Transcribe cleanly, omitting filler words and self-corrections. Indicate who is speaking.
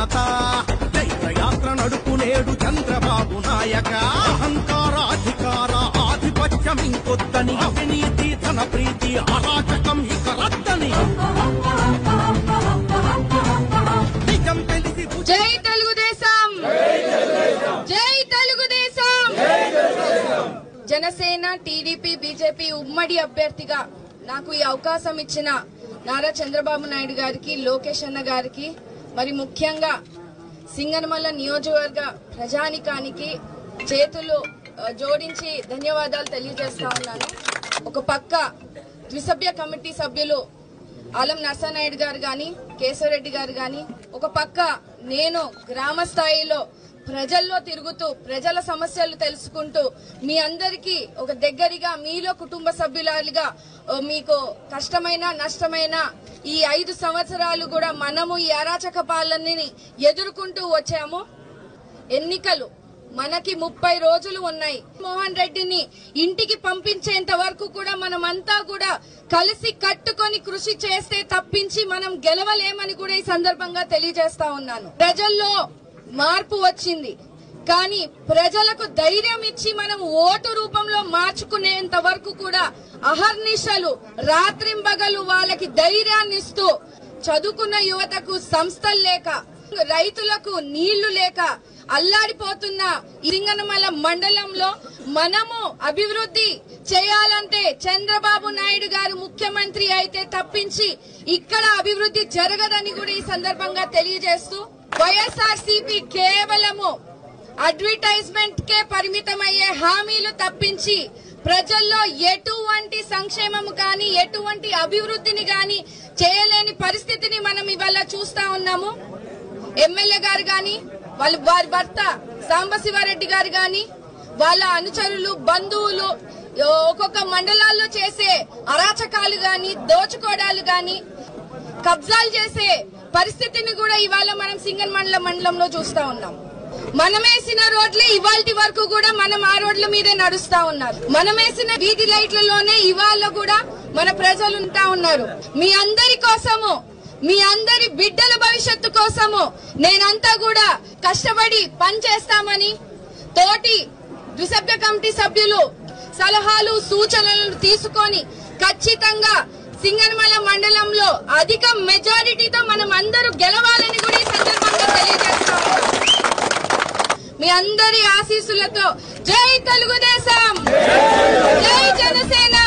Speaker 1: ఘనత చైత్రయాత్ర నడుపునేడు చంద్రబాబు నాయక అహంకార అధికార ఆధిపత్యం ఇంకొద్దని అవినీతి ధన ప్రీతి అరాచకం ఇక రద్దని నిజం తెలిసి
Speaker 2: జై తెలుగుదేశం జై తెలుగుదేశం జనసేన టీడీపీ బీజేపీ ఉమ్మడి అభ్యర్థిగా నాకు ఈ అవకాశం ఇచ్చిన నారా చంద్రబాబు నాయుడు గారికి లోకేష్ అన్న గారికి మరి ముఖ్యంగా సింగనమల నియోజకవర్గ ప్రజానికానికి చేతులు జోడించి ధన్యవాదాలు తెలియజేస్తా ఉన్నాను. ఒక పక్క ద్విసభ్య కమిటీ సభ్యులు ఆలం నర్సానాయుడు గారు గాని కేశవరెడ్డి గారు గాని ఒక పక్క నేను గ్రామ స్థాయిలో ప్రజల్లో తిరుగుతూ ప్రజల సమస్యలు తెలుసుకుంటూ మీ అందరికీ ఒక దగ్గరగా మీలో కుటుంబ సభ్యులుగా మీకు కష్టమైన నష్టమైన ఈ 5 సంవత్సరాలు కూడా మనము ఈ అరాచక పాలనని ఎదుర్కొంటూ వచ్చాము. ఎన్నికలు మనకి 30 రోజులు ఉన్నాయి. మోహన్ రెడ్డిని ఇంటికి పంపించేంత వరకు కూడా మనమంతా కూడా కలిసి కట్టుకొని కృషి చేస్తే తప్పించి మనం గెలవలేమని కూడా ఈ సందర్భంగా తెలియజేస్తా ఉన్నాను. ప్రజల్లో మార్పు వచ్చింది కానీ ప్రజలకు ధైర్యం ఇచ్చి మనం ఓటు రూపంలో మార్చుకునేంత వరకు కూడా అహర్నిశలు రాత్రింబగలు వాళ్ళకి ధైర్యాన్ని ఇస్తూ చదువుకున్న యువతకు సంస్థలు లేక రైతులకు నీళ్లు లేక అల్లాడిపోతున్న సింగనమల మండలంలో మనము అభివృద్ధి చేయాలంటే చంద్రబాబు నాయుడు గారు ముఖ్యమంత్రి అయితే తప్పించి ఇక్కడ అభివృద్ధి జరగదని కూడా ఈ సందర్భంగా తెలియజేస్తూ వైఎస్ఆర్సీపీ కేవలము అడ్వర్టైజ్మెంట్ కే పరిమితమయ్యే హామీలు తప్పించి ప్రజల్లో ఎటువంటి సంక్షేమము కానీ ఎటువంటి అభివృద్ధిని కానీ చేయలేని పరిస్థితిని మనం ఇవాళ చూస్తా ఉన్నాము. ఎమ్మెల్యే గారు గాని వారి భర్త సాంబశివారెడ్డి గారు గాని వాళ్ళ అనుచరులు బంధువులు ఒక్కొక్క మండలాల్లో చేసే అరాచకాలు గాని దోచుకోవడాలు గాని కబ్జాలు చేసే పరిస్థితిని కూడా ఇవాళ మనం సింగనమల మండలంలో చూస్తా ఉన్నాం. మనమేసిన రోడ్లే ఇవాల్టి వరకు కూడా మనం ఆ రోడ్ల మీదే నడుస్తా ఉన్నారు. మనమేసిన వీధి లైట్లలోనే ఇవాళ కూడా మన ప్రజలు ఉంటా ఉన్నారు. మీ అందరి కోసము మీ అందరి బిడ్డల భవిష్యత్తు కోసము నేనంతా కూడా కష్టపడి పనిచేస్తామని తోటి ద్విసభ్య కమిటీ సభ్యులు సలహాలు సూచనలను తీసుకొని ఖచ్చితంగా సింగనమల మండలంలో అధిక మెజారిటీతో మనం అందరూ గెలవాలని కూడా ఈ సందర్భంగా తెలియజేస్తాము. మీ అందరి ఆశీస్సులతో జై తెలుగుదేశం, జై జనసేన.